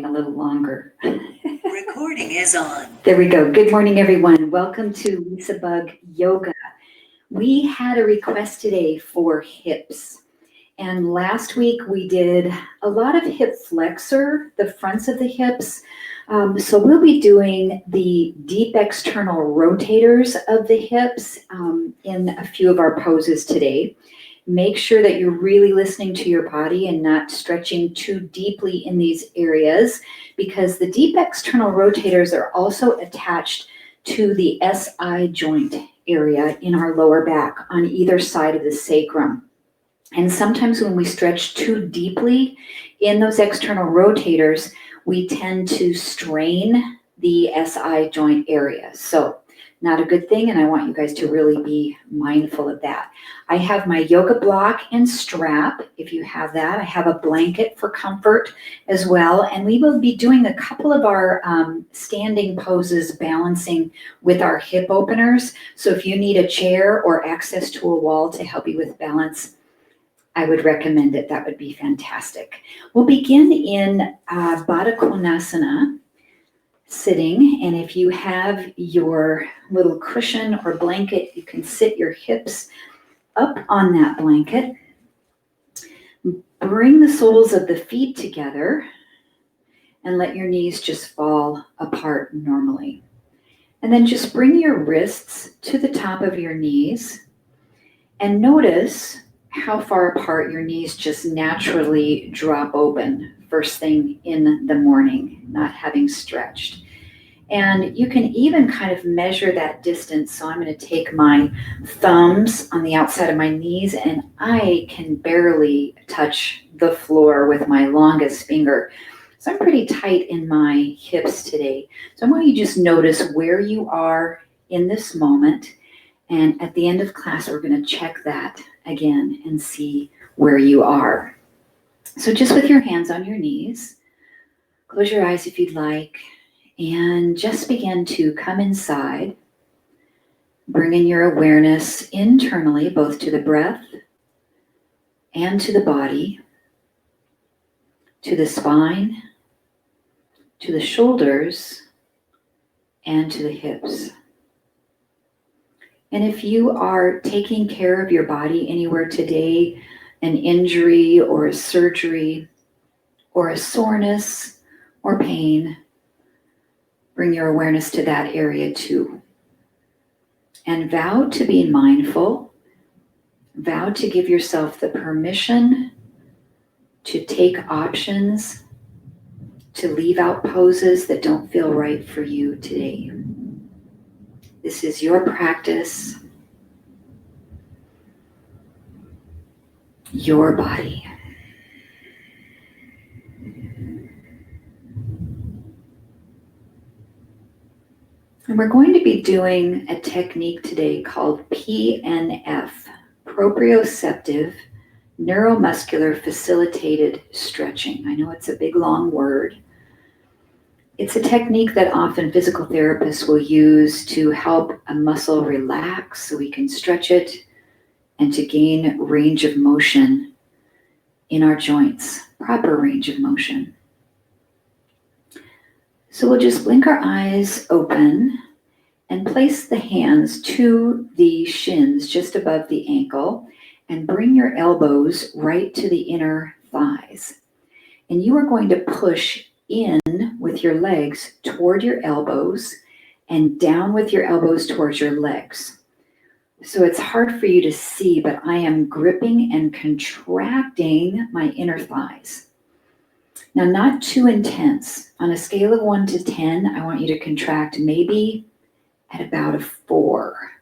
A little longer. Recording is on. There we go. Good morning, everyone. Welcome to LisaBug Yoga. We had a request today for hips. And last week we did a lot of hip flexor, the fronts of the hips. So we'll be doing the deep external rotators of the hips in a few of our poses today. Make sure that you're really listening to your body and not stretching too deeply in these areas, because the deep external rotators are also attached to the SI joint area in our lower back on either side of the sacrum. And sometimes when we stretch too deeply in those external rotators, we tend to strain the SI joint area. So not a good thing, and I want you guys to really be mindful of that. I have my yoga block and strap, if you have that. I have a blanket for comfort as well, and we will be doing a couple of our standing poses balancing with our hip openers. So if you need a chair or access to a wall to help you with balance, I would recommend it. That would be fantastic. We'll begin in baddha konasona, sitting, and if you have your little cushion or blanket, you can sit your hips up on that blanket. Bring the soles of the feet together and let your knees just fall apart normally. And then just bring your wrists to the top of your knees and notice how far apart your knees just naturally drop open first thing in the morning, not having stretched. And you can even kind of measure that distance. So I'm going to take my thumbs on the outside of my knees, and I can barely touch the floor with my longest finger. So I'm pretty tight in my hips today. So I want you to just notice where you are in this moment. And at the end of class, we're going to check that again and see where you are. So just with your hands on your knees, close your eyes if you'd like, and just begin to come inside, bringing your awareness internally, both to the breath and to the body, to the spine, to the shoulders, and to the hips. And if you are taking care of your body anywhere today, an injury or a surgery or a soreness or pain, bring your awareness to that area too. And vow to be mindful, vow to give yourself the permission to take options, to leave out poses that don't feel right for you today. This is your practice, your body. And we're going to be doing a technique today called PNF, proprioceptive neuromuscular facilitated stretching. I know it's a big long word. It's a technique that often physical therapists will use to help a muscle relax so we can stretch it and to gain range of motion in our joints, proper range of motion. So we'll just blink our eyes open and place the hands to the shins just above the ankle and bring your elbows right to the inner thighs. And you are going to push in with your legs toward your elbows and down with your elbows towards your legs. So it's hard for you to see, but I am gripping and contracting my inner thighs. Now, not too intense. On a scale of 1 to 10, I want you to contract maybe at about a 4.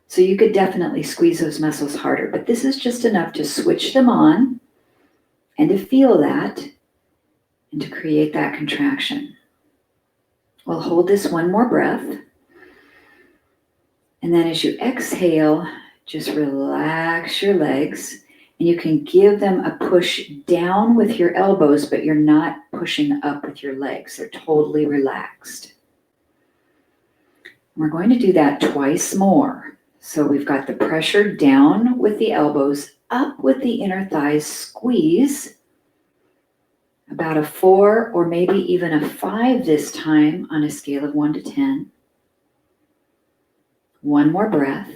So you could definitely squeeze those muscles harder, but this is just enough to switch them on and to feel that and to create that contraction. We'll hold this one more breath. And then as you exhale, just relax your legs. And you can give them a push down with your elbows, but you're not pushing up with your legs. They're totally relaxed. We're going to do that twice more. So we've got the pressure down with the elbows, up with the inner thighs, squeeze. About a 4 or maybe even a 5 this time on a scale of 1 to 10. One more breath.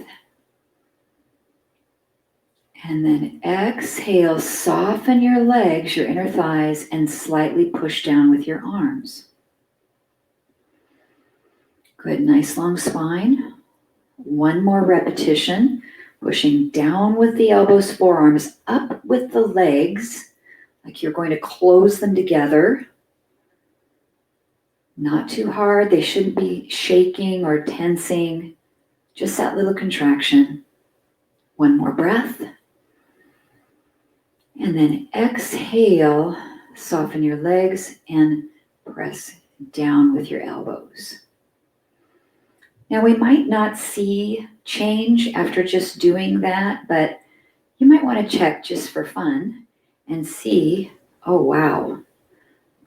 And then exhale, soften your legs, your inner thighs, and slightly push down with your arms. Good, nice long spine. One more repetition, pushing down with the elbows, forearms, up with the legs, like you're going to close them together. Not too hard, they shouldn't be shaking or tensing, just that little contraction. One more breath. And then exhale, soften your legs and press down with your elbows. Now we might not see change after just doing that, but you might want to check just for fun and see, oh wow,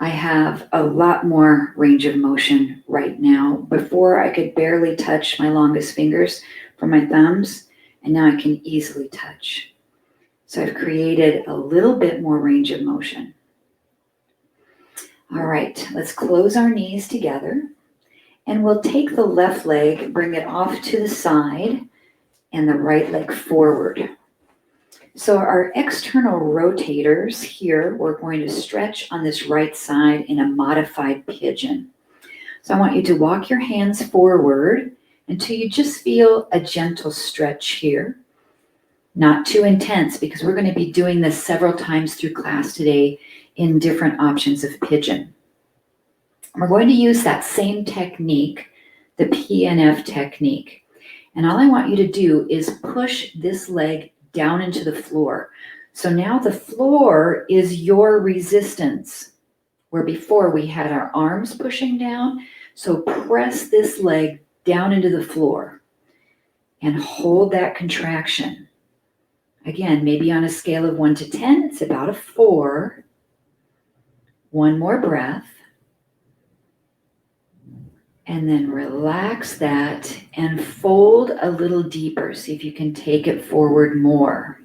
I have a lot more range of motion right now. Before I could barely touch my longest fingers from my thumbs, and now I can easily touch. So I've created a little bit more range of motion. All right, let's close our knees together. And we'll take the left leg, bring it off to the side, and the right leg forward. So our external rotators here, we're going to stretch on this right side in a modified pigeon. So I want you to walk your hands forward until you just feel a gentle stretch here. Not too intense, because we're going to be doing this several times through class today in different options of pigeon. We're going to use that same technique, the PNF technique. And all I want you to do is push this leg down into the floor. So now the floor is your resistance, where before we had our arms pushing down. So press this leg down into the floor and hold that contraction. Again, maybe on a scale of 1 to 10, it's about a 4. One more breath. And then relax that and fold a little deeper. See if you can take it forward more.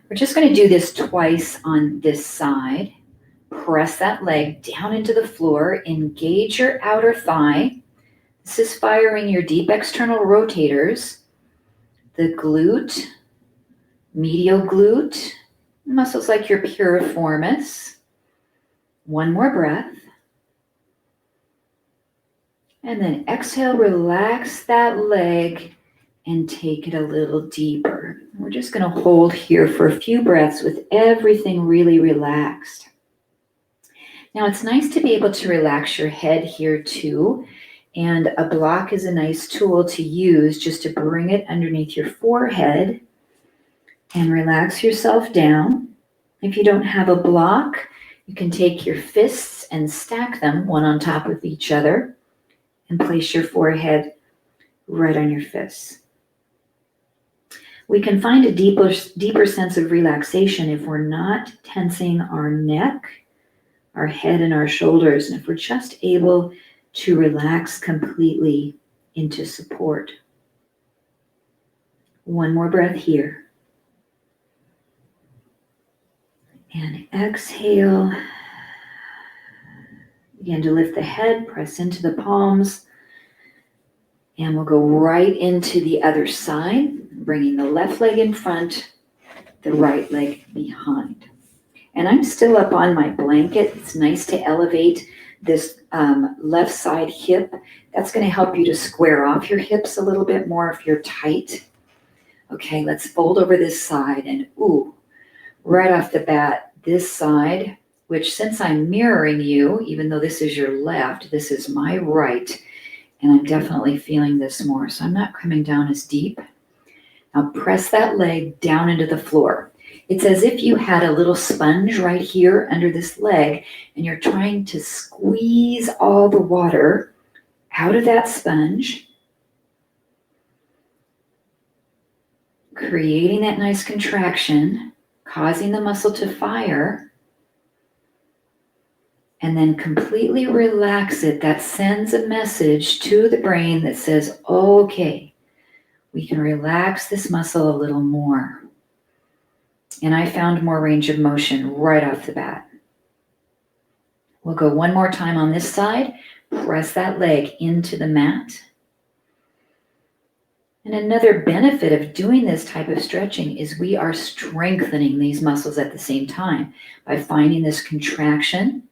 We're just going to do this twice on this side. Press that leg down into the floor. Engage your outer thigh. This is firing your deep external rotators, the glute, medial glute, muscles like your piriformis. One more breath. And then exhale, relax that leg and take it a little deeper. We're just going to hold here for a few breaths with everything really relaxed. Now it's nice to be able to relax your head here too. And a block is a nice tool to use just to bring it underneath your forehead and relax yourself down. If you don't have a block, you can take your fists and stack them one on top of each other and place your forehead right on your fists. We can find a deeper sense of relaxation if we're not tensing our neck, our head, and our shoulders, and if we're just able to relax completely into support. One more breath here. And exhale. Begin to lift the head, press into the palms, and we'll go right into the other side, bringing the left leg in front, the right leg behind. And I'm still up on my blanket. It's nice to elevate this left side hip. That's going to help you to square off your hips a little bit more if you're tight. Okay, let's fold over this side, and right off the bat, this side, which since I'm mirroring you, even though this is your left, this is my right, and I'm definitely feeling this more, so I'm not coming down as deep. Now press that leg down into the floor. It's as if you had a little sponge right here under this leg, and you're trying to squeeze all the water out of that sponge, creating that nice contraction, causing the muscle to fire, and then completely relax it. That sends a message to the brain that says, okay, we can relax this muscle a little more. And I found more range of motion right off the bat. We'll go one more time on this side. Press that leg into the mat. And another benefit of doing this type of stretching is we are strengthening these muscles at the same time by finding this contraction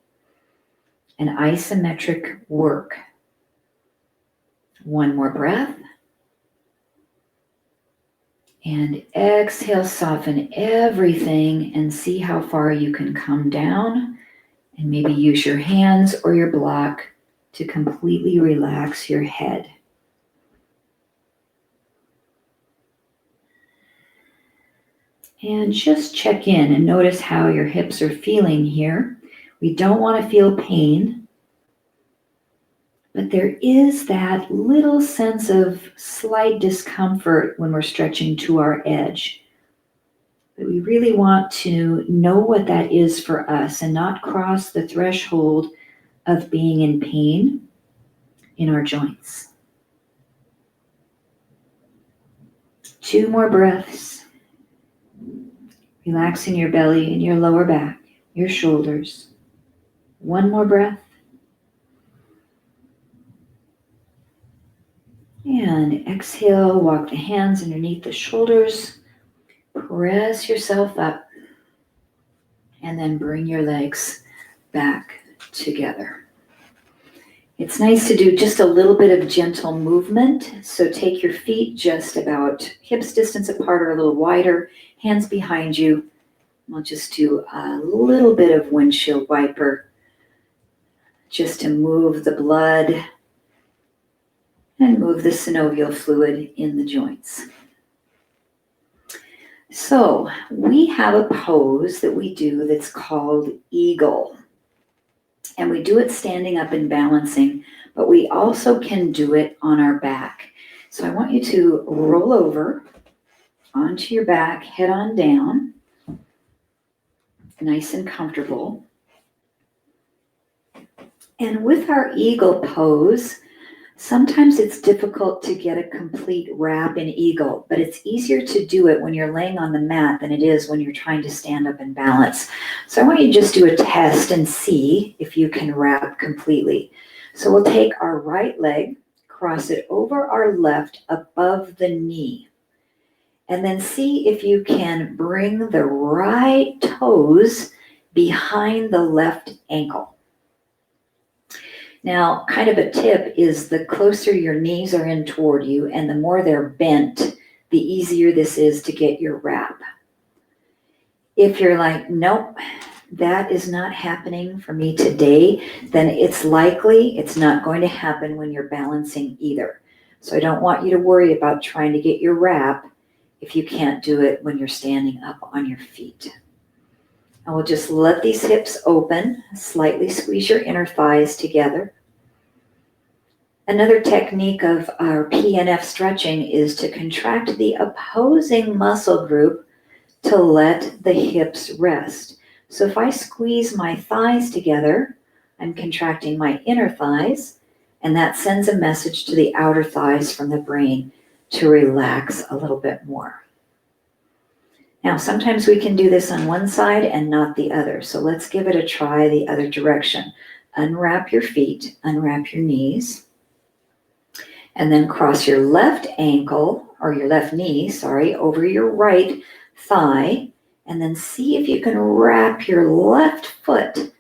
and isometric work. One more breath. And exhale, soften everything and see how far you can come down, and maybe use your hands or your block to completely relax your head. And just check in and notice how your hips are feeling here. We don't want to feel pain, but there is that little sense of slight discomfort when we're stretching to our edge. But we really want to know what that is for us and not cross the threshold of being in pain in our joints. 2 more breaths. Relaxing your belly and your lower back, your shoulders. 1 more breath. And exhale, walk the hands underneath the shoulders. Press yourself up. And then bring your legs back together. It's nice to do just a little bit of gentle movement. So take your feet just about hips distance apart or a little wider, hands behind you. We'll just do a little bit of windshield wiper just to move the blood and move the synovial fluid in the joints. So we have a pose that we do that's called eagle. And we do it standing up and balancing, but we also can do it on our back. So I want you to roll over onto your back, head on down, nice and comfortable. And with our eagle pose, sometimes it's difficult to get a complete wrap in eagle, but it's easier to do it when you're laying on the mat than it is when you're trying to stand up and balance. So I want you to just do a test and see if you can wrap completely. So we'll take our right leg, cross it over our left above the knee, and then see if you can bring the right toes behind the left ankle. Now, kind of a tip is the closer your knees are in toward you and the more they're bent, the easier this is to get your wrap. If you're like, nope, that is not happening for me today, then it's likely it's not going to happen when you're balancing either. So I don't want you to worry about trying to get your wrap if you can't do it when you're standing up on your feet. And we'll just let these hips open, slightly squeeze your inner thighs together. Another technique of our PNF stretching is to contract the opposing muscle group to let the hips rest. So if I squeeze my thighs together, I'm contracting my inner thighs, and that sends a message to the outer thighs from the brain to relax a little bit more. Now, sometimes we can do this on one side and not the other. So let's give it a try the other direction. Unwrap your feet, unwrap your knees, and then cross your left ankle, or your left knee, over your right thigh, and then see if you can wrap your left foot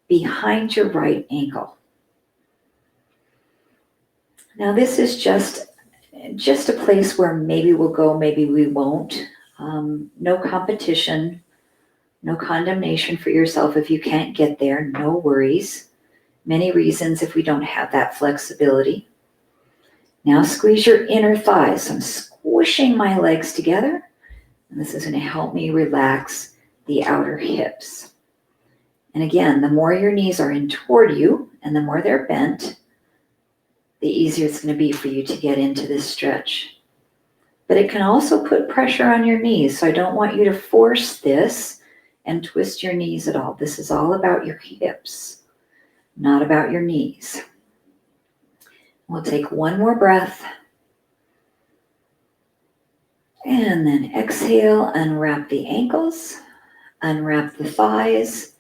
behind your right ankle. Now, this is just a place where maybe we'll go, maybe we won't. No competition, no condemnation for yourself if you can't get there, no worries. Many reasons if we don't have that flexibility. Now squeeze your inner thighs. So I'm squishing my legs together, and this is going to help me relax the outer hips. And again, the more your knees are in toward you and the more they're bent, the easier it's going to be for you to get into this stretch. But it can also put pressure on your knees. So I don't want you to force this and twist your knees at all. This is all about your hips, not about your knees. We'll take one more breath. And then exhale, unwrap the ankles, unwrap the thighs,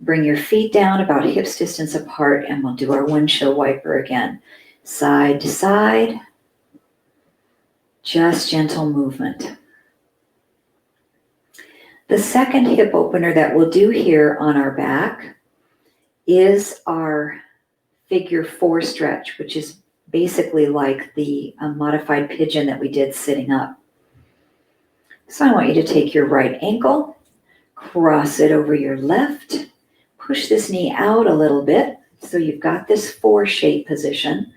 Bring your feet down about hips distance apart, and we'll do our windshield wiper again. Side to side, just gentle movement. The second hip opener that we'll do here on our back is our figure 4 stretch, which is basically like the modified pigeon that we did sitting up. So I want you to take your right ankle, cross it over your left, push this knee out a little bit so you've got this 4 shape position,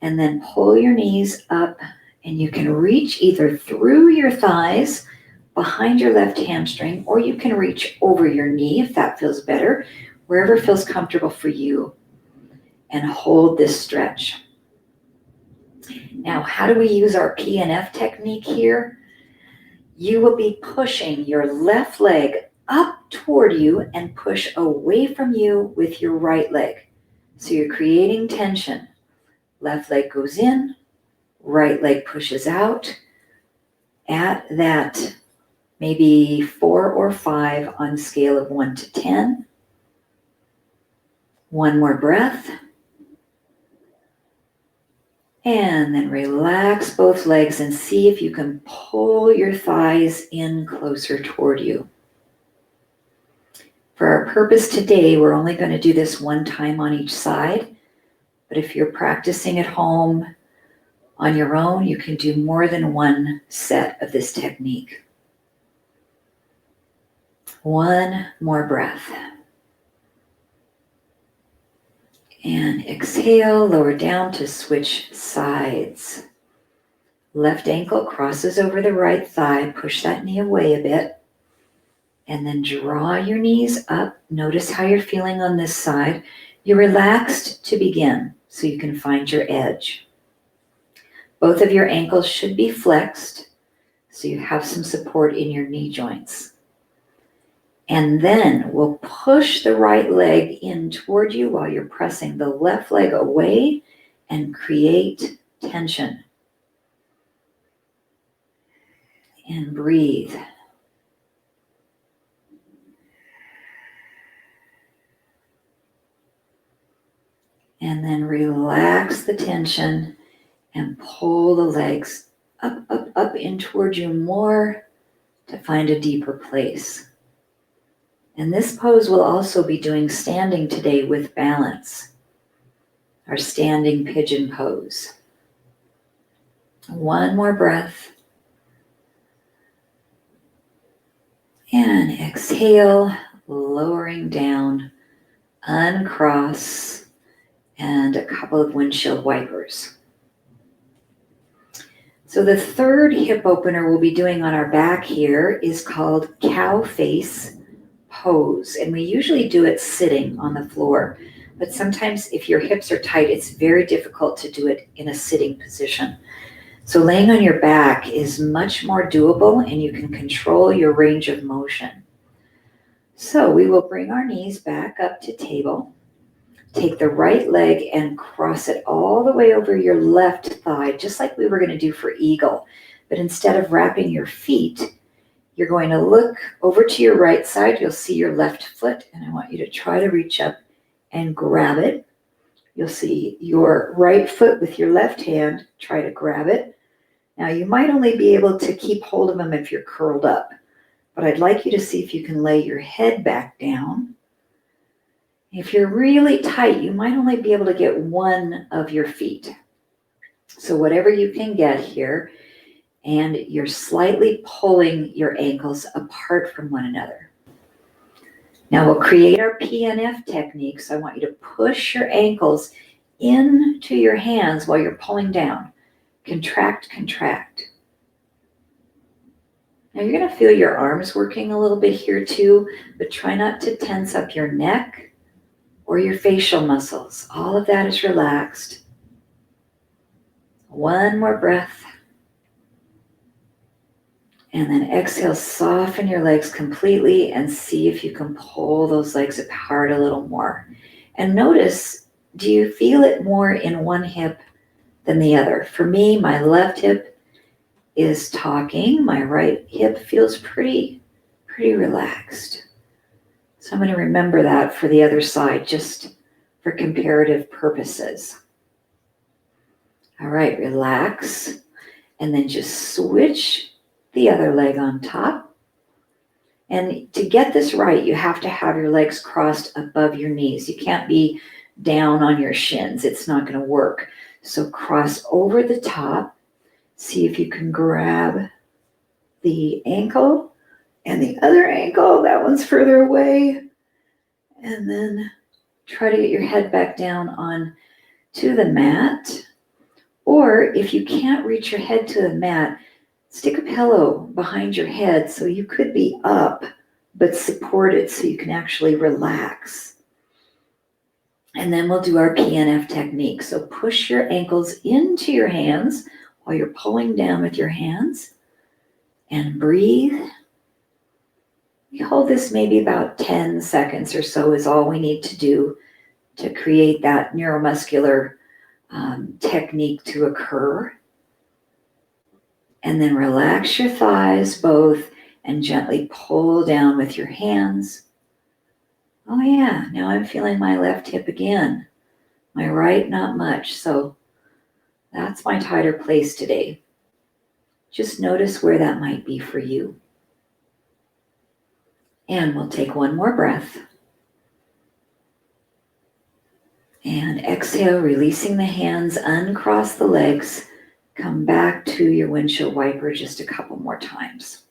and then pull your knees up, and you can reach either through your thighs behind your left hamstring, or you can reach over your knee if that feels better, wherever feels comfortable for you, and hold this stretch. Now, how do we use our PNF technique here? You will be pushing your left leg up toward you and push away from you with your right leg. So you're creating tension. Left leg goes in, right leg pushes out at that maybe 4 or 5 on scale of 1 to 10. One more breath. And then relax both legs and see if you can pull your thighs in closer toward you. For our purpose today, we're only going to do this one time on each side. But if you're practicing at home on your own, you can do more than one set of this technique. One more breath. And exhale, lower down to switch sides. Left ankle crosses over the right thigh. Push that knee away a bit. And then draw your knees up. Notice how you're feeling on this side. You're relaxed to begin, so you can find your edge. Both of your ankles should be flexed, so you have some support in your knee joints. And then we'll push the right leg in toward you while you're pressing the left leg away and create tension. And breathe. And then relax the tension and pull the legs up, up, up in toward you more to find a deeper place. And this pose will also be doing standing today with balance, our standing pigeon pose. One more breath. And exhale, lowering down, uncross, and a couple of windshield wipers. So the third hip opener we'll be doing on our back here is called cow face pose. And we usually do it sitting on the floor. But sometimes if your hips are tight, it's very difficult to do it in a sitting position. So laying on your back is much more doable, and you can control your range of motion. So we will bring our knees back up to table. Take the right leg and cross it all the way over your left thigh, just like we were going to do for eagle. But instead of wrapping your feet, you're going to look over to your right side. You'll see your left foot, and I want you to try to reach up and grab it. You'll see your right foot with your left hand. Try to grab it. Now, you might only be able to keep hold of them if you're curled up, but I'd like you to see if you can lay your head back down. If you're really tight, you might only be able to get one of your feet. So whatever you can get here, and you're slightly pulling your ankles apart from one another. Now we'll create our PNF technique. So I want you to push your ankles into your hands while you're pulling down. Contract, contract. Now you're going to feel your arms working a little bit here too, but try not to tense up your neck or your facial muscles. All of that is relaxed. One more breath. And then exhale, soften your legs completely and see if you can pull those legs apart a little more. And notice, do you feel it more in one hip than the other? For me, my left hip is talking. My right hip feels pretty relaxed. So I'm going to remember that for the other side, just for comparative purposes. All right, relax, and then just switch the other leg on top. And to get this right, you have to have your legs crossed above your knees. You can't be down on your shins. It's not going to work. So cross over the top. See if you can grab the ankle and the other ankle. That one's further away. And then try to get your head back down on to the mat. Or if you can't reach your head to the mat, stick a pillow behind your head so you could be up, but supported so you can actually relax. And then we'll do our PNF technique. So push your ankles into your hands while you're pulling down with your hands and breathe. We hold this maybe about 10 seconds or so is all we need to do to create that neuromuscular technique to occur. And then relax your thighs both and gently pull down with your hands. Oh yeah, now I'm feeling my left hip again. My right, not much. So that's my tighter place today. Just notice where that might be for you. And we'll take one more breath. And exhale, releasing the hands, uncross the legs. Come back to your windshield wiper just a couple more times.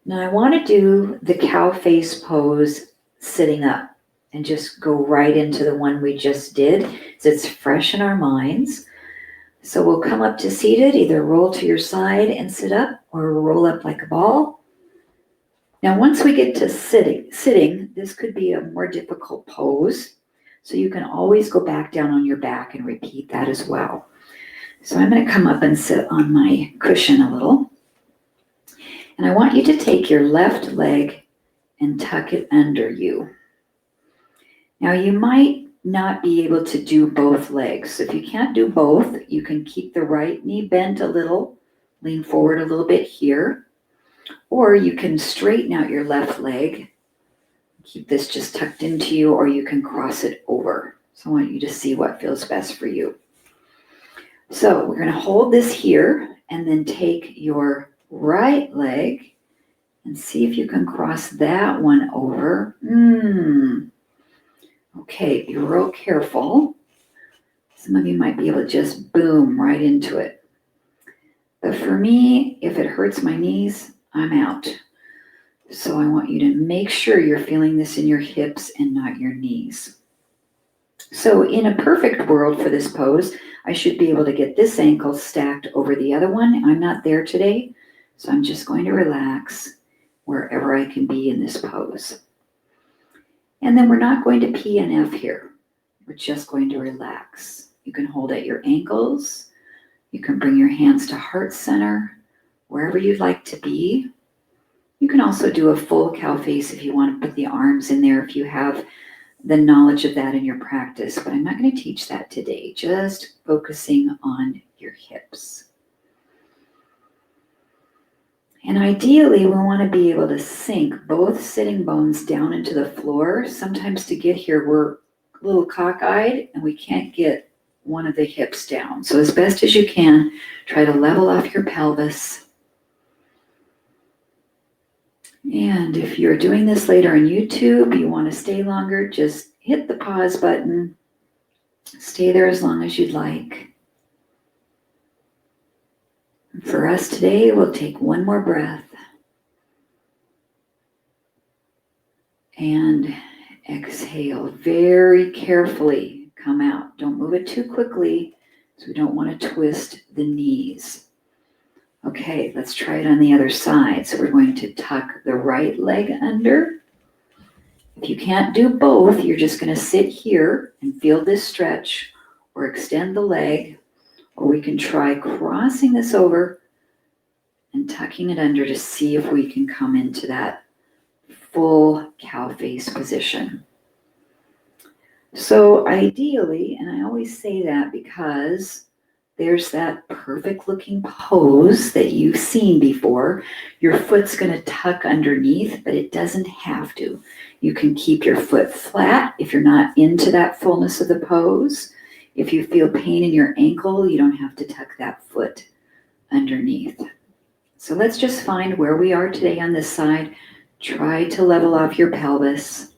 Now I want to do the cow face pose sitting up and just go right into the one we just did. So it's fresh in our minds. So we'll come up to seated, either roll to your side and sit up or roll up like a ball. Now once we get to sitting, this could be a more difficult pose. So you can always go back down on your back and repeat that as well. So I'm going to come up and sit on my cushion a little. And I want you to take your left leg and tuck it under you. Now you might not be able to do both legs. So if you can't do both, you can keep the right knee bent a little, lean forward a little bit here, or you can straighten out your left leg. Keep this just tucked into you, or you can cross it over. So I want you to see what feels best for you. So we're going to hold this here and then take your right leg and see if you can cross that one over. Okay, be real careful. Some of you might be able to just boom right into it. But for me, if it hurts my knees, I'm out. So I want you to make sure you're feeling this in your hips and not your knees. So in a perfect world for this pose, I should be able to get this ankle stacked over the other one. I'm not there today, so I'm just going to relax wherever I can be in this pose. And then we're not going to PNF here. We're just going to relax. You can hold at your ankles. You can bring your hands to heart center, wherever you'd like to be. You can also do a full cow face if you want to put the arms in there, if you have the knowledge of that in your practice. But I'm not going to teach that today, just focusing on your hips. And ideally, we want to be able to sink both sitting bones down into the floor. Sometimes to get here, we're a little cockeyed and we can't get one of the hips down. So as best as you can, try to level off your pelvis. And if you're doing this later on YouTube, you want to stay longer, just hit the pause button. Stay there as long as you'd like. For us today, we'll take one more breath. And exhale very carefully. Come out. Don't move it too quickly, so we don't want to twist the knees. Okay, let's try it on the other side. So we're going to tuck the right leg under. If you can't do both, you're just going to sit here and feel this stretch or extend the leg. Or we can try crossing this over and tucking it under to see if we can come into that full cow face position. So ideally, and I always say that because there's that perfect looking pose that you've seen before. Your foot's going to tuck underneath, but it doesn't have to. You can keep your foot flat if you're not into that fullness of the pose. If you feel pain in your ankle, you don't have to tuck that foot underneath. So let's just find where we are today on this side. Try to level off your pelvis.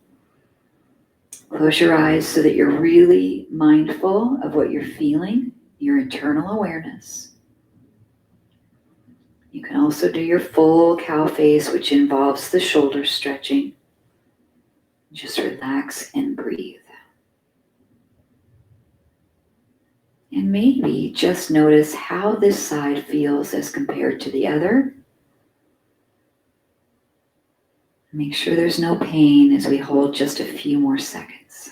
Close your eyes so that you're really mindful of what you're feeling, your internal awareness. You can also do your full cow face, which involves the shoulders stretching. Just relax and breathe. And maybe just notice how this side feels as compared to the other. Make sure there's no pain as we hold just a few more seconds.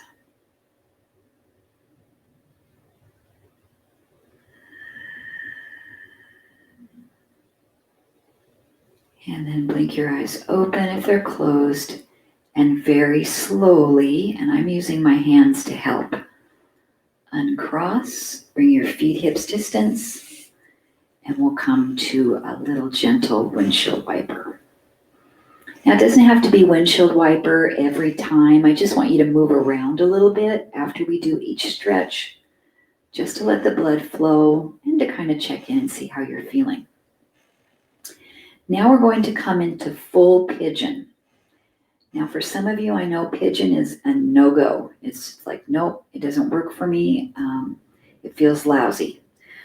And then blink your eyes open if they're closed, and very slowly, and I'm using my hands to help, uncross, bring your feet hips distance, and we'll come to a little gentle windshield wiper. Now, it doesn't have to be windshield wiper every time. I just want you to move around a little bit after we do each stretch, just to let the blood flow and to kind of check in and see how you're feeling. Now we're going to come into full pigeon. Now, for some of you, I know pigeon is a no-go. It's like, nope, it doesn't work for me. It feels lousy.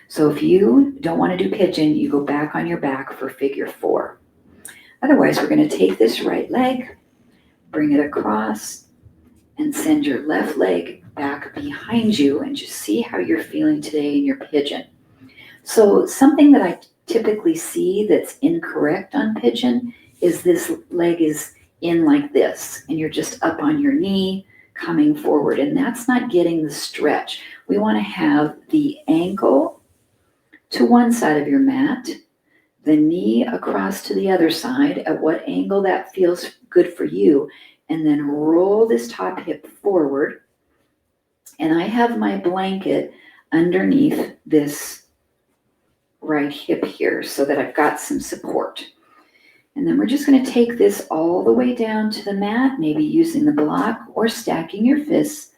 So if you don't want to do pigeon, you go back on your back for figure 4. Otherwise, we're going to take this right leg, bring it across, and send your left leg back behind you, and just see how you're feeling today in your pigeon. So something that I typically see that's incorrect on pigeon is this leg is in like this, and you're just up on your knee, coming forward, and that's not getting the stretch. We want to have the ankle to one side of your mat, the knee across to the other side at what angle that feels good for you, and then roll this top hip forward. And I have my blanket underneath this right hip here so that I've got some support. And then we're just going to take this all the way down to the mat, maybe using the block or stacking your fists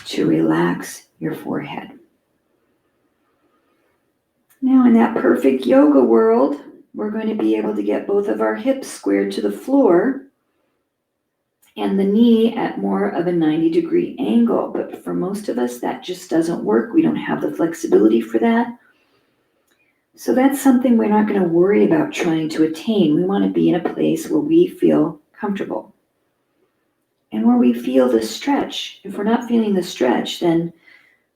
to relax your forehead. Now, in that perfect yoga world, we're going to be able to get both of our hips squared to the floor and the knee at more of a 90-degree angle. But for most of us, that just doesn't work. We don't have the flexibility for that. So that's something we're not going to worry about trying to attain. We want to be in a place where we feel comfortable and where we feel the stretch. If we're not feeling the stretch, then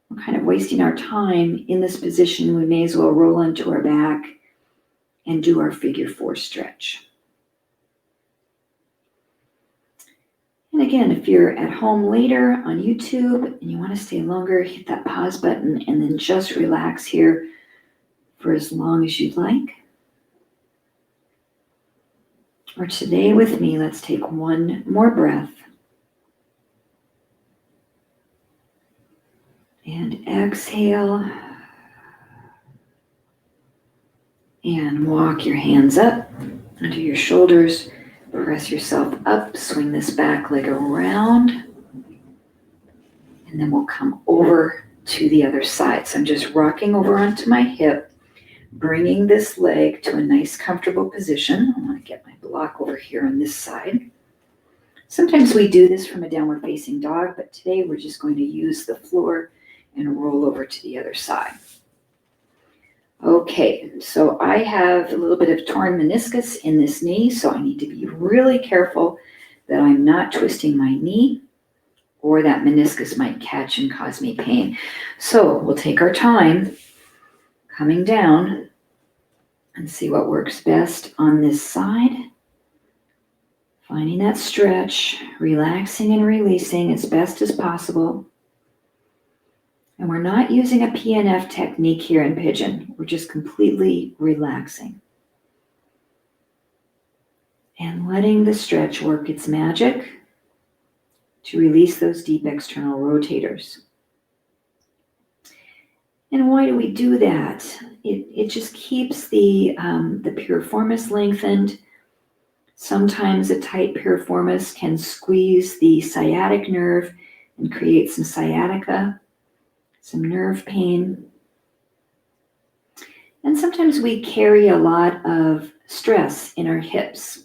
we're kind of wasting our time in this position. We may as well roll onto our back and do our figure 4 stretch. And again, if you're at home later on YouTube and you want to stay longer, hit that pause button and then just relax here for as long as you'd like. Or today with me, let's take one more breath. And exhale. And walk your hands up under your shoulders. Press yourself up. Swing this back leg around. And then we'll come over to the other side. So I'm just rocking over onto my hip, bringing this leg to a nice comfortable position. I want to get my block over here on this side. Sometimes we do this from a downward facing dog, but today we're just going to use the floor and roll over to the other side. Okay, so I have a little bit of torn meniscus in this knee, so I need to be really careful that I'm not twisting my knee or that meniscus might catch and cause me pain. So we'll take our time coming down and see what works best on this side. Finding that stretch, relaxing and releasing as best as possible. And we're not using a PNF technique here in pigeon. We're just completely relaxing. And letting the stretch work its magic to release those deep external rotators. And why do we do that? It just keeps the piriformis lengthened. Sometimes a tight piriformis can squeeze the sciatic nerve and create some sciatica, some nerve pain. And sometimes we carry a lot of stress in our hips.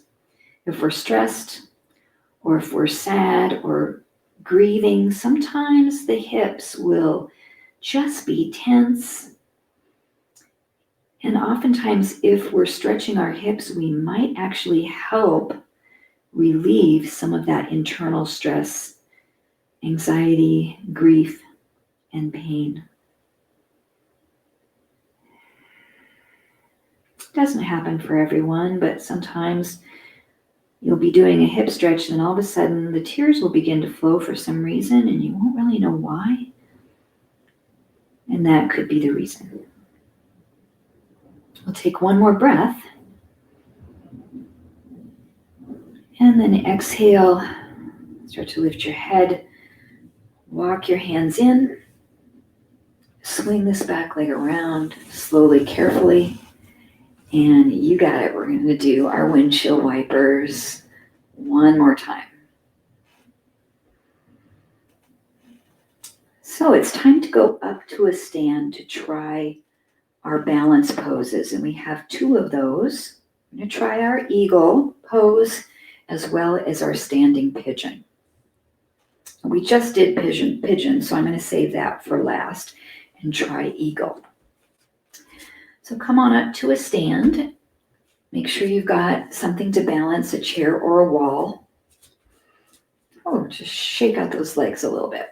If we're stressed, or if we're sad or grieving, sometimes the hips will just be tense. And oftentimes, if we're stretching our hips, we might actually help relieve some of that internal stress, anxiety, grief, and pain. It doesn't happen for everyone, but sometimes you'll be doing a hip stretch, and all of a sudden the tears will begin to flow for some reason, and you won't really know why. And that could be the reason. We'll take one more breath. And then exhale. Start to lift your head. Walk your hands in. Swing this back leg around slowly, carefully. And you got it. We're going to do our windshield wipers one more time. So it's time to go up to a stand to try our balance poses. And we have two of those. We're going to try our eagle pose as well as our standing pigeon. We just did pigeon, so I'm going to save that for last and try eagle. So come on up to a stand. Make sure you've got something to balance, a chair or a wall. Oh, just shake out those legs a little bit.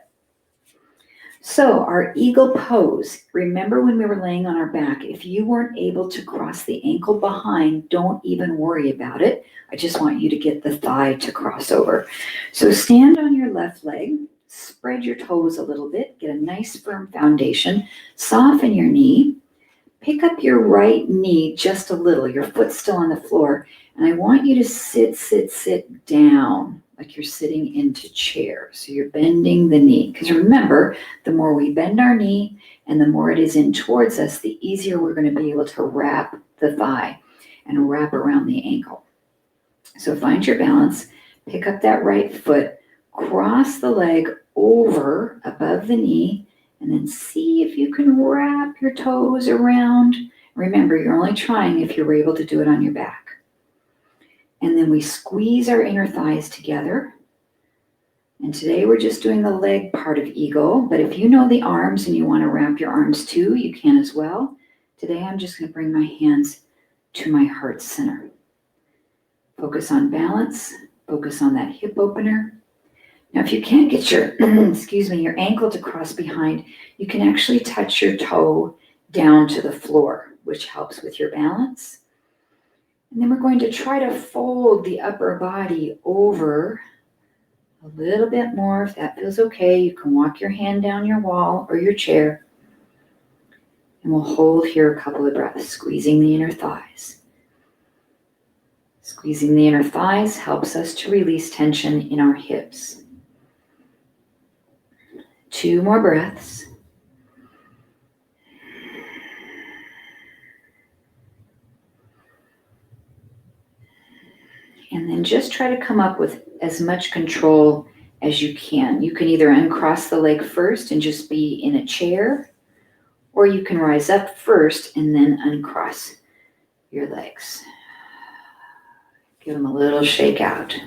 So our eagle pose, remember when we were laying on our back, if you weren't able to cross the ankle behind, don't even worry about it. I just want you to get the thigh to cross over. So stand on your left leg, spread your toes a little bit, get a nice firm foundation, soften your knee, pick up your right knee just a little, your foot's still on the floor, and I want you to sit down like you're sitting into chair. So you're bending the knee, because remember, the more we bend our knee and the more it is in towards us, the easier we're going to be able to wrap the thigh and wrap around the ankle. So find your balance, pick up that right foot, cross the leg over above the knee, and then see if you can wrap your toes around. Remember, you're only trying if you're able to do it on your back. And then we squeeze our inner thighs together. And today we're just doing the leg part of eagle, but if you know the arms and you want to wrap your arms too, you can as well. Today I'm just going to bring my hands to my heart center. Focus on balance, focus on that hip opener. Now if you can't get your, your ankle to cross behind, you can actually touch your toe down to the floor, which helps with your balance. And then we're going to try to fold the upper body over a little bit more. If that feels okay, you can walk your hand down your wall or your chair. And we'll hold here a couple of breaths, squeezing the inner thighs. Squeezing the inner thighs helps us to release tension in our hips. 2 more breaths. And then just try to come up with as much control as you can. You can either uncross the leg first and just be in a chair, or you can rise up first and then uncross your legs. Give them a little shake out.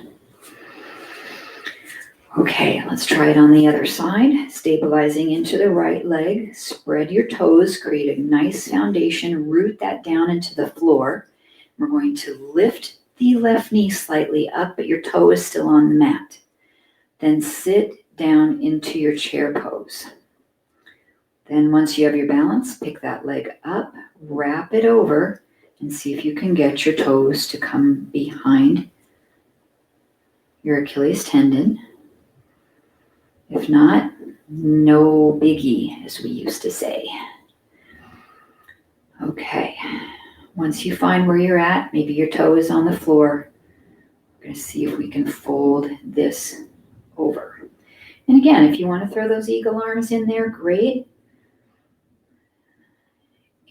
Okay, let's try it on the other side. Stabilizing into the right leg. Spread your toes, create a nice foundation, root that down into the floor. We're going to lift the left knee slightly up, but your toe is still on the mat. Then sit down into your chair pose. Then once you have your balance, pick that leg up, wrap it over, and see if you can get your toes to come behind your Achilles tendon. If not, no biggie, as we used to say. Okay, once you find where you're at, maybe your toe is on the floor, we're going to see if we can fold this over. And again, if you want to throw those eagle arms in there, great.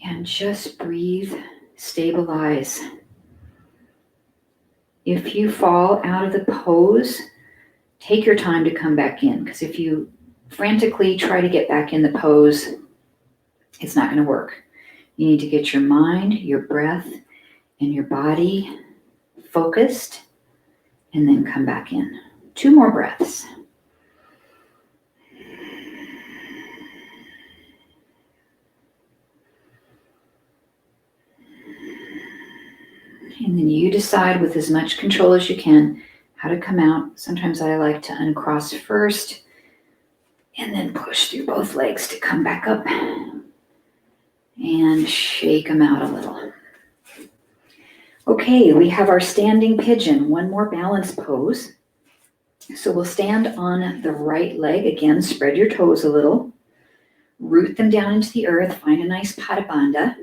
And just breathe, stabilize. If you fall out of the pose, take your time to come back in, because if you frantically try to get back in the pose, it's not going to work. You need to get your mind, your breath, and your body focused, and then come back in. 2 more breaths. And then you decide with as much control as you can how to come out. Sometimes I like to uncross first and then push through both legs to come back up and shake them out a little. Okay, we have our standing pigeon. 1 more balance pose. So we'll stand on the right leg. Again, spread your toes a little. Root them down into the earth. Find a nice baddha bandha.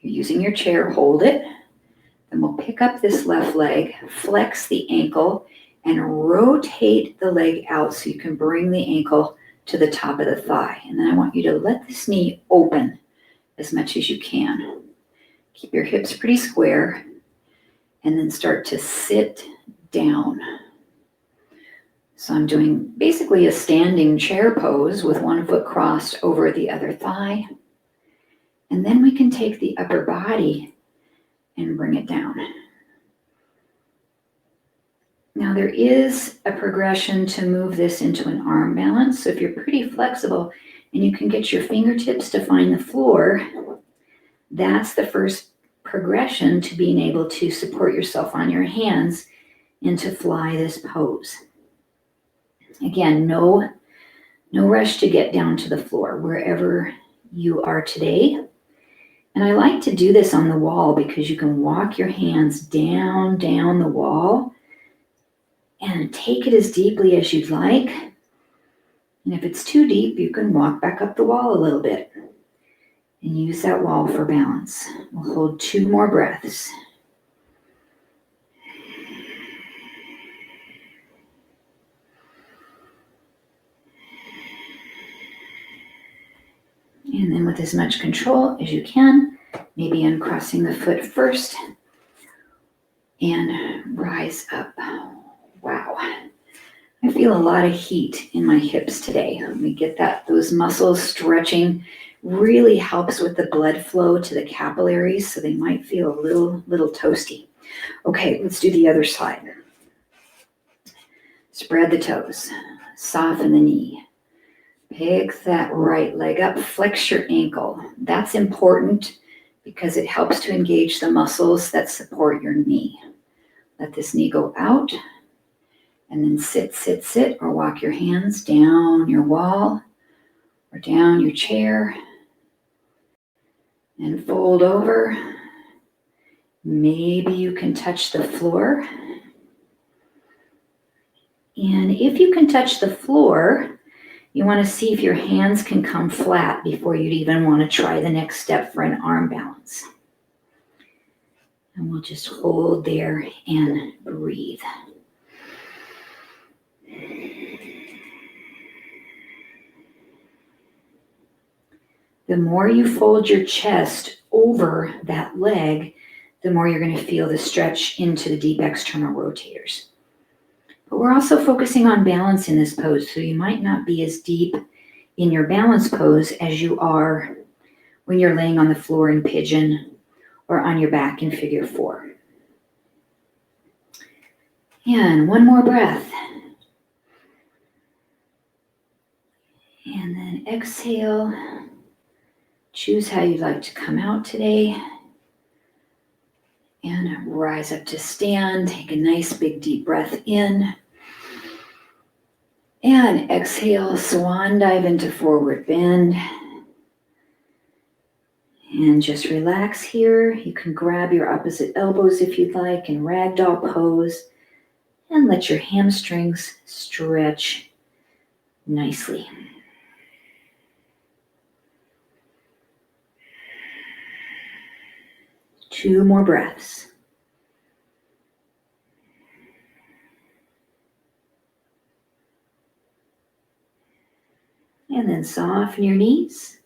You're using your chair, hold it. Then we'll pick up this left leg, flex the ankle, and rotate the leg out so you can bring the ankle to the top of the thigh. And then I want you to let this knee open as much as you can. Keep your hips pretty square, and then start to sit down. So I'm doing basically a standing chair pose with 1 foot crossed over the other thigh. And then we can take the upper body and bring it down. Now there is a progression to move this into an arm balance. So if you're pretty flexible and you can get your fingertips to find the floor, that's the first progression to being able to support yourself on your hands and to fly this pose. Again, no rush to get down to the floor wherever you are today. And I like to do this on the wall because you can walk your hands down the wall and take it as deeply as you'd like. And if it's too deep, you can walk back up the wall a little bit and use that wall for balance. We'll hold 2 more breaths. And then with as much control as you can, maybe uncrossing the foot first and rise up. Wow. I feel a lot of heat in my hips today. Let me get those muscles stretching. Really helps with the blood flow to the capillaries, so they might feel a little toasty. Okay, let's do the other side. Spread the toes, soften the knee. Pick that right leg up, flex your ankle. That's important because it helps to engage the muscles that support your knee. Let this knee go out, and then sit, or walk your hands down your wall or down your chair and fold over. Maybe you can touch the floor. And if you can touch the floor, you want to see if your hands can come flat before you'd even want to try the next step for an arm balance. And we'll just hold there and breathe. The more you fold your chest over that leg, the more you're going to feel the stretch into the deep external rotators. But we're also focusing on balance in this pose, so you might not be as deep in your balance pose as you are when you're laying on the floor in pigeon or on your back in figure 4. And 1 more breath. And then exhale. Choose how you'd like to come out today. And rise up to stand. Take a nice big deep breath in. And exhale, swan dive into forward bend. And just relax here. You can grab your opposite elbows if you'd like and ragdoll pose. And let your hamstrings stretch nicely. Two more breaths. And then soften your knees.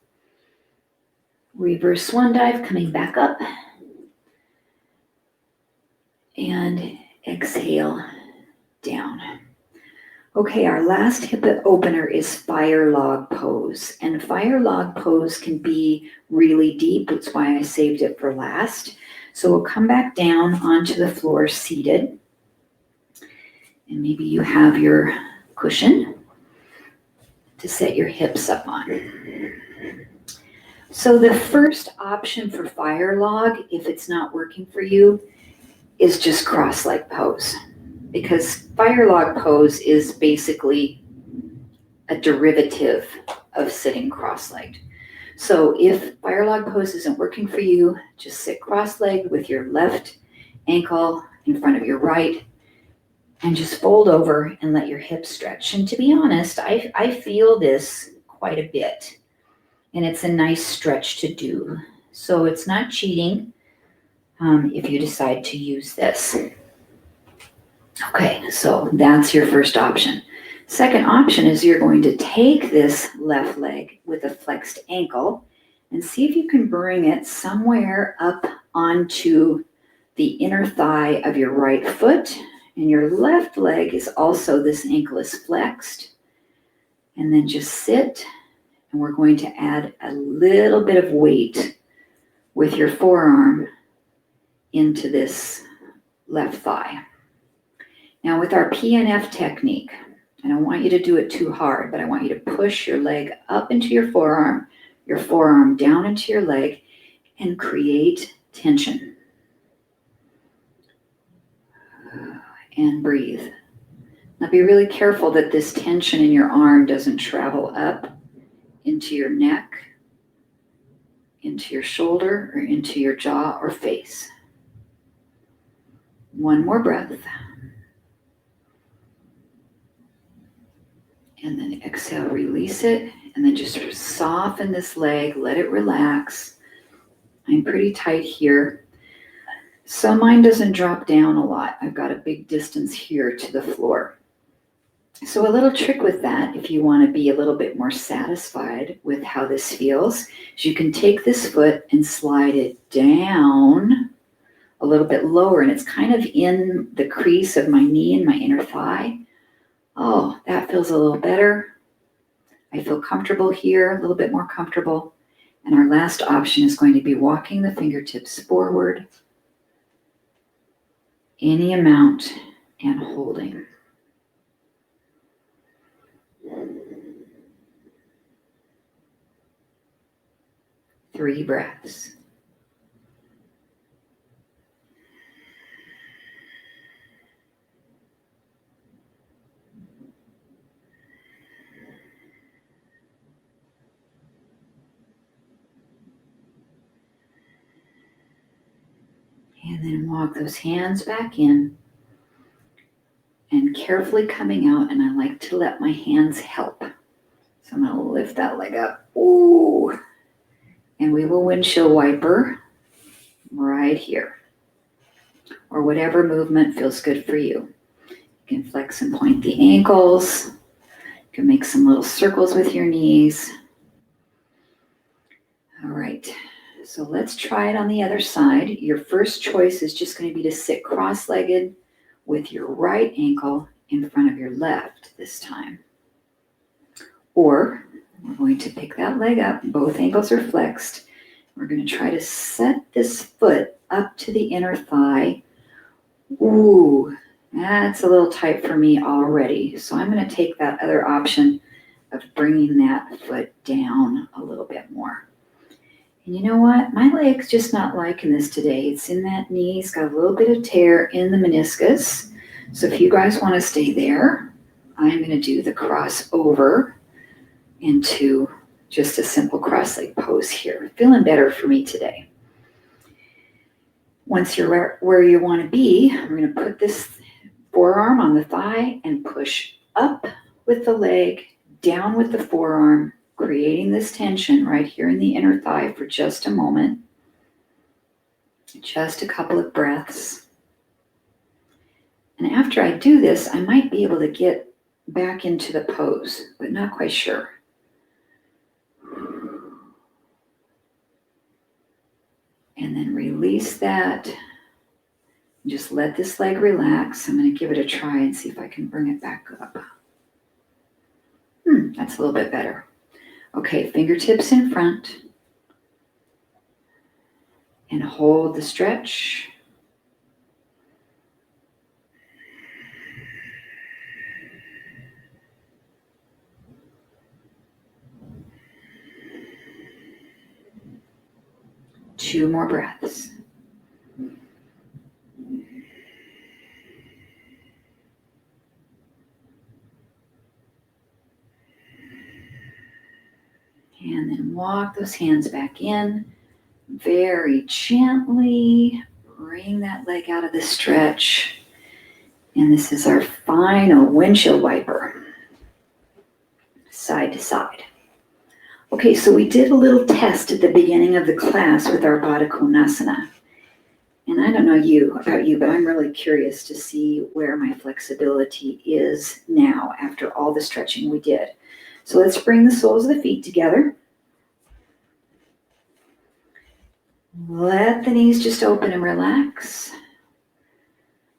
Reverse swan dive, coming back up. And exhale down. Okay, our last hip opener is firelog pose. And firelog pose can be really deep. That's why I saved it for last. So we'll come back down onto the floor seated. And maybe you have your cushion to set your hips up on. So the first option for firelog, if it's not working for you, is just cross-leg pose. Because firelog pose is basically a derivative of sitting cross-legged. So if firelog pose isn't working for you, just sit cross-legged with your left ankle in front of your right and just fold over and let your hips stretch. And to be honest, I feel this quite a bit, and it's a nice stretch to do. So it's not cheating if you decide to use this. Okay, so that's your first option. Second option is you're going to take this left leg with a flexed ankle and see if you can bring it somewhere up onto the inner thigh of your right foot. And your left leg is also, this ankle is flexed. And then just sit, and we're going to add a little bit of weight with your forearm into this left thigh. Now with our PNF technique, I don't want you to do it too hard, but I want you to push your leg up into your forearm down into your leg, and create tension. And breathe. Now be really careful that this tension in your arm doesn't travel up into your neck, into your shoulder, or into your jaw or face. One more breath. And then exhale, release it, and then just soften this leg, let it relax. I'm pretty tight here, so mine doesn't drop down a lot. I've got a big distance here to the floor. So a little trick with that, if you want to be a little bit more satisfied with how this feels, is you can take this foot and slide it down a little bit lower, and it's kind of in the crease of my knee and my inner thigh. Oh, that feels a little better. I feel comfortable here, a little bit more comfortable. And our last option is going to be walking the fingertips forward any amount and holding. Three breaths. And then walk those hands back in and carefully coming out. And I like to let my hands help. So I'm going to lift that leg up. Ooh. And we will windshield wiper right here. Or whatever movement feels good for you. You can flex and point the ankles. You can make some little circles with your knees. All right. So let's try it on the other side. Your first choice is just going to be to sit cross-legged with your right ankle in front of your left this time. Or we're going to pick that leg up. Both ankles are flexed. We're going to try to set this foot up to the inner thigh. Ooh, that's a little tight for me already. So I'm going to take that other option of bringing that foot down a little bit more. And you know what? My leg's just not liking this today. It's in that knee. It's got a little bit of tear in the meniscus. So if you guys want to stay there, I'm going to do the crossover into just a simple cross-leg pose here. Feeling better for me today. Once you're where you want to be, I'm going to put this forearm on the thigh and push up with the leg, down with the forearm, creating this tension right here in the inner thigh for just a moment. Just a couple of breaths. And after I do this, I might be able to get back into the pose, but not quite sure. And then release that. Just let this leg relax. I'm going to give it a try and see if I can bring it back up. That's a little bit better. Okay, fingertips in front. And hold the stretch. Two more breaths. And then walk those hands back in. Very gently bring that leg out of the stretch. And this is our final windshield wiper. Side to side. Okay, so we did a little test at the beginning of the class with our baddha konasona. And I don't know about you, but I'm really curious to see where my flexibility is now after all the stretching we did. So let's bring the soles of the feet together. Let the knees just open and relax.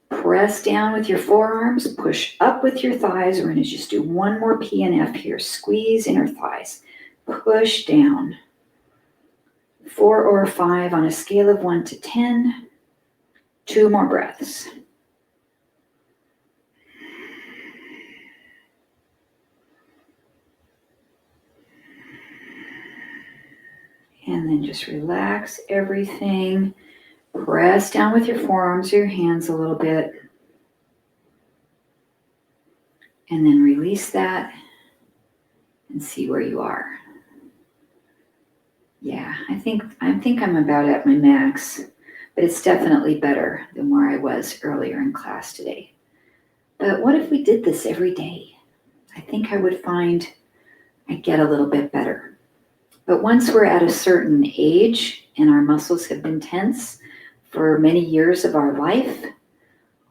Press down with your forearms, push up with your thighs. We're going to just do one more P and F here. Squeeze inner thighs. Push down. 4 or 5 on a scale of 1 to 10. 2 more breaths. And then just relax everything. Press down with your forearms or your hands a little bit. And then release that and see where you are. Yeah, I think I'm about at my max, but it's definitely better than where I was earlier in class today. But what if we did this every day? I think I would find I get a little bit better. But once we're at a certain age and our muscles have been tense for many years of our life,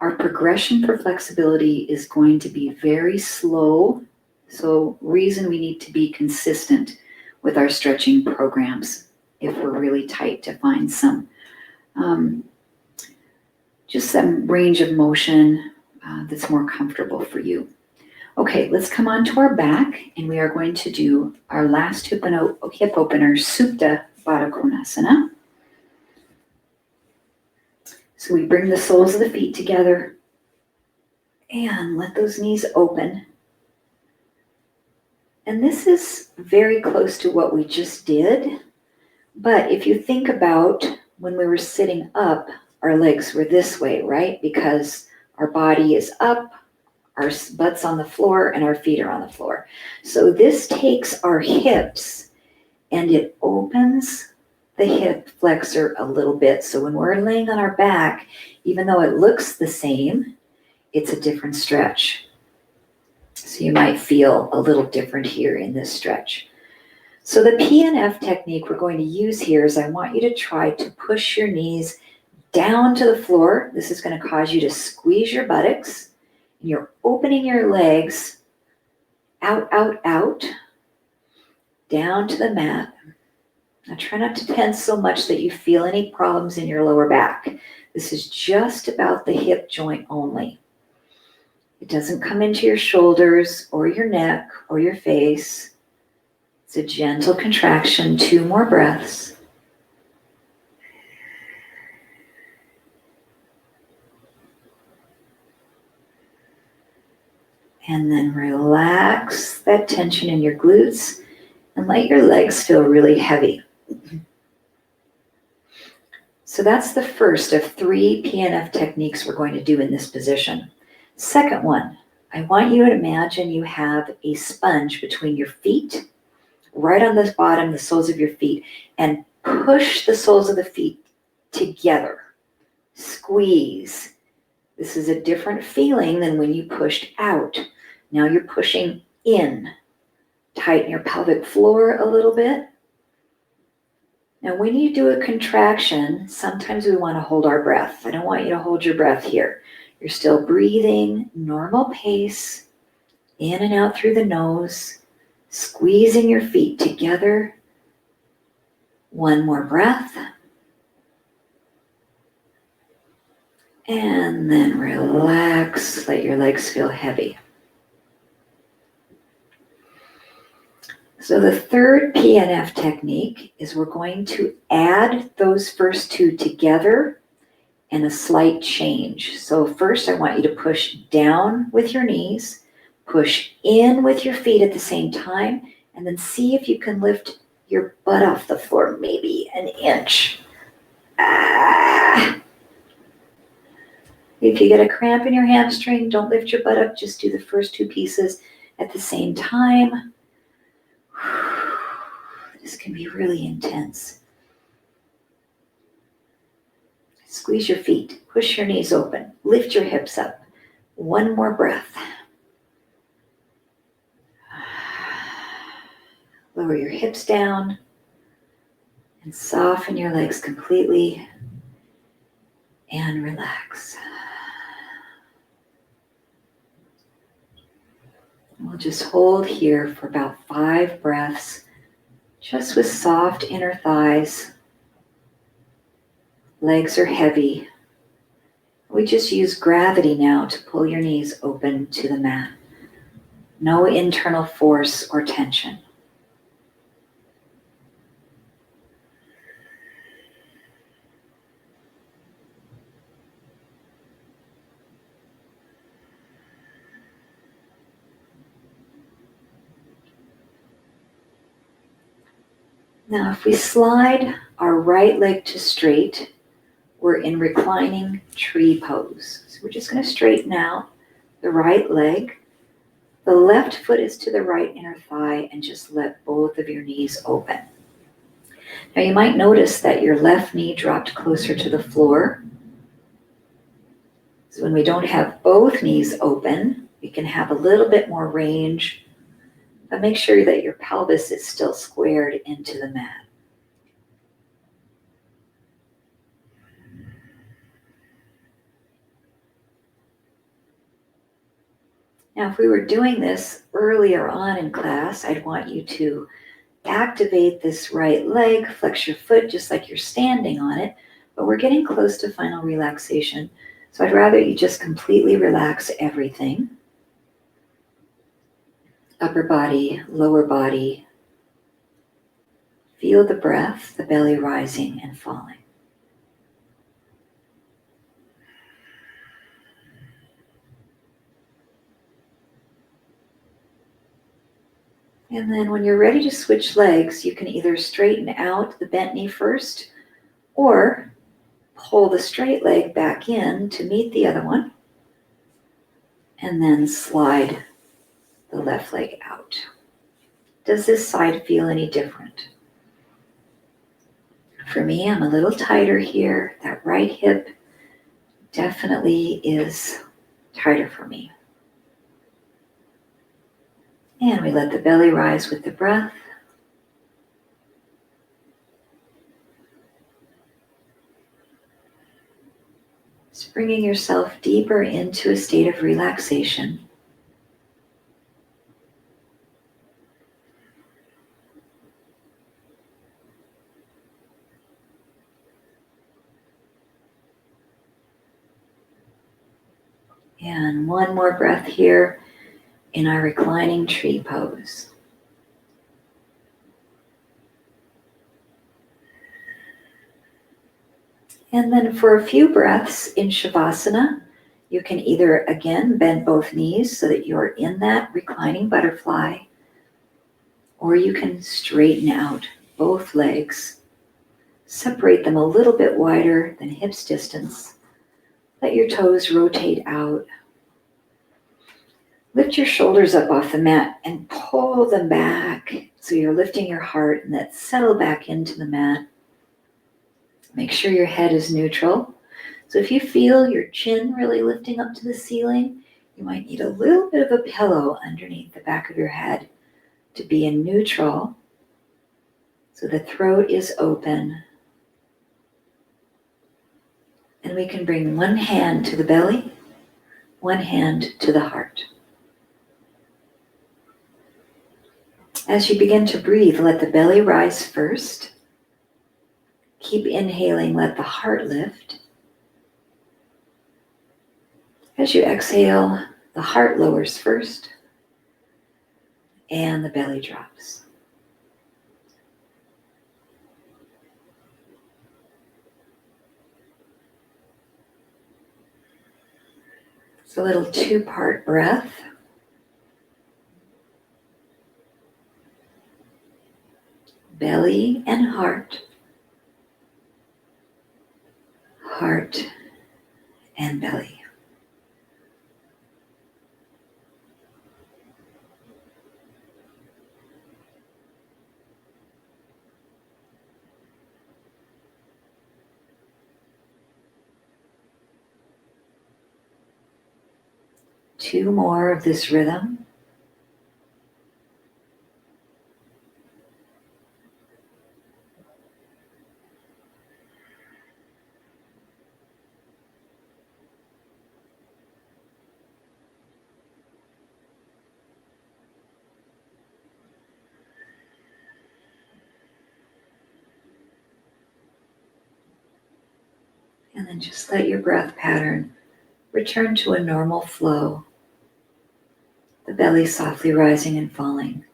our progression for flexibility is going to be very slow. So reason we need to be consistent with our stretching programs if we're really tight to find some just some range of motion that's more comfortable for you. Okay, let's come on to our back, and we are going to do our last hip opener, Supta Baddha Konasana. So we bring the soles of the feet together and let those knees open. And this is very close to what we just did, but if you think about when we were sitting up, our legs were this way, right? Because our body is up, our butt's on the floor, and our feet are on the floor. So this takes our hips and it opens the hip flexor a little bit. So when we're laying on our back, even though it looks the same, it's a different stretch. So you might feel a little different here in this stretch. So the PNF technique we're going to use here is I want you to try to push your knees down to the floor. This is going to cause you to squeeze your buttocks. You're opening your legs out, down to the mat. Now try not to tense so much that you feel any problems in your lower back. This is just about the hip joint only. It doesn't come into your shoulders or your neck or your face. It's a gentle contraction. 2 more breaths. And then relax that tension in your glutes and let your legs feel really heavy. So that's the first of 3 PNF techniques we're going to do in this position. Second one, I want you to imagine you have a sponge between your feet, right on the bottom, the soles of your feet, and push the soles of the feet together. Squeeze. This is a different feeling than when you pushed out. Now you're pushing in. Tighten your pelvic floor a little bit. Now when you do a contraction, sometimes we want to hold our breath. I don't want you to hold your breath here. You're still breathing, normal pace, in and out through the nose, squeezing your feet together. 1 more breath. And then relax, let your legs feel heavy. So the third PNF technique is we're going to add those first two together and a slight change. So first I want you to push down with your knees, push in with your feet at the same time, and then see if you can lift your butt off the floor, maybe an inch. If you get a cramp in your hamstring, don't lift your butt up, just do the first two pieces at the same time. This can be really intense. Squeeze your feet, push your knees open, lift your hips up. One more breath. Lower your hips down and soften your legs completely and relax. We'll just hold here for about 5 breaths, just with soft inner thighs. Legs are heavy. We just use gravity now to pull your knees open to the mat. No internal force or tension. Now, if we slide our right leg to straight, we're in reclining tree pose. So we're just going to straighten out the right leg. The left foot is to the right inner thigh, and just let both of your knees open. Now you might notice that your left knee dropped closer to the floor. So when we don't have both knees open, we can have a little bit more range, but make sure that your pelvis is still squared into the mat. Now, if we were doing this earlier on in class, I'd want you to activate this right leg, flex your foot just like you're standing on it, but we're getting close to final relaxation. So I'd rather you just completely relax everything. Upper body, lower body. Feel the breath, the belly rising and falling. And then when you're ready to switch legs, you can either straighten out the bent knee first or pull the straight leg back in to meet the other one and then slide the left leg out. Does this side feel any different? For me, I'm a little tighter here. That right hip definitely is tighter for me. And we let the belly rise with the breath. Just bringing yourself deeper into a state of relaxation. And one more breath here in our reclining tree pose. And then for a few breaths in Shavasana, you can either again bend both knees so that you're in that reclining butterfly, or you can straighten out both legs, separate them a little bit wider than hips distance. Let your toes rotate out. Lift your shoulders up off the mat and pull them back so you're lifting your heart and that settle back into the mat. Make sure your head is neutral. So if you feel your chin really lifting up to the ceiling, you might need a little bit of a pillow underneath the back of your head to be in neutral so the throat is open. And we can bring one hand to the belly, one hand to the heart. As you begin to breathe, let the belly rise first. Keep inhaling, let the heart lift. As you exhale, the heart lowers first and the belly drops. It's a little 2-part breath. Belly and heart. Heart and belly. Two more of this rhythm. And then just let your breath pattern return to a normal flow. The belly softly rising and falling.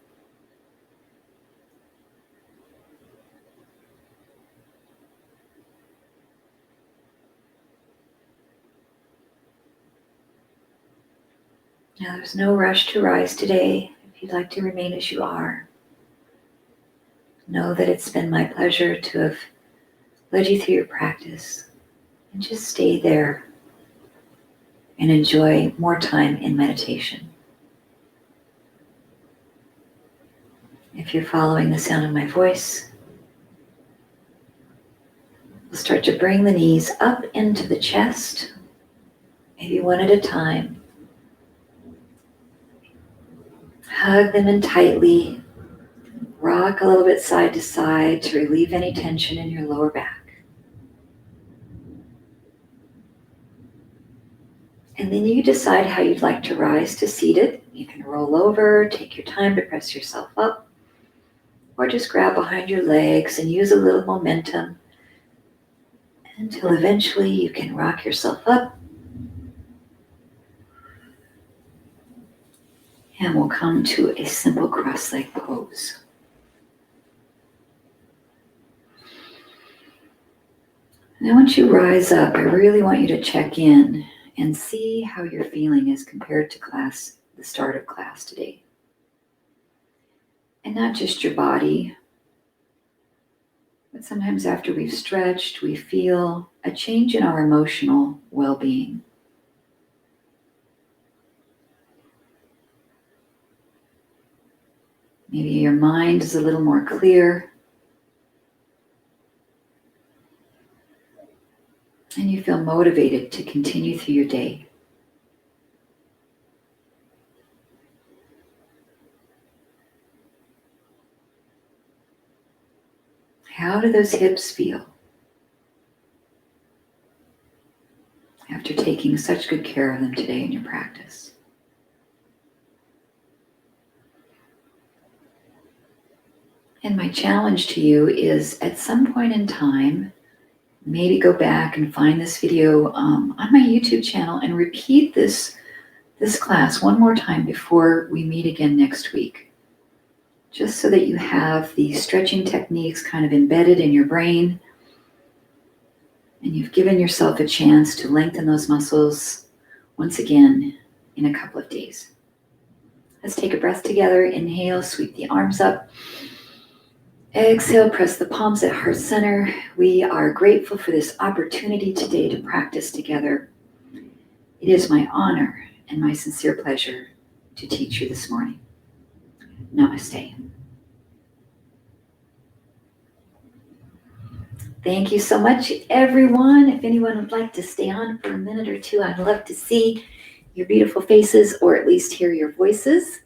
Now there's no rush to rise today. If you'd like to remain as you are, know that it's been my pleasure to have led you through your practice. And just stay there and enjoy more time in meditation. If you're following the sound of my voice, we'll start to bring the knees up into the chest, maybe one at a time. Hug them in tightly. Rock a little bit side to side to relieve any tension in your lower back. And then you decide how you'd like to rise to seated. You can roll over, take your time to press yourself up, or just grab behind your legs and use a little momentum until eventually you can rock yourself up. And we'll come to a simple cross-leg pose. Now once you rise up, I really want you to check in and see how you're feeling as compared to class, the start of class today. And not just your body, but sometimes after we've stretched, we feel a change in our emotional well-being. Maybe your mind is a little more clear. And you feel motivated to continue through your day. How do those hips feel after taking such good care of them today in your practice? And my challenge to you is at some point in time, maybe go back and find this video on my YouTube channel and repeat this class one more time before we meet again next week. Just so that you have the stretching techniques kind of embedded in your brain and you've given yourself a chance to lengthen those muscles once again in a couple of days. Let's take a breath together. Inhale, sweep the arms up. Exhale, press the palms at heart center. We are grateful for this opportunity today to practice together. It is my honor and my sincere pleasure to teach you this morning. Namaste. Thank you so much, everyone. If anyone would like to stay on for a minute or two, I'd love to see your beautiful faces or at least hear your voices.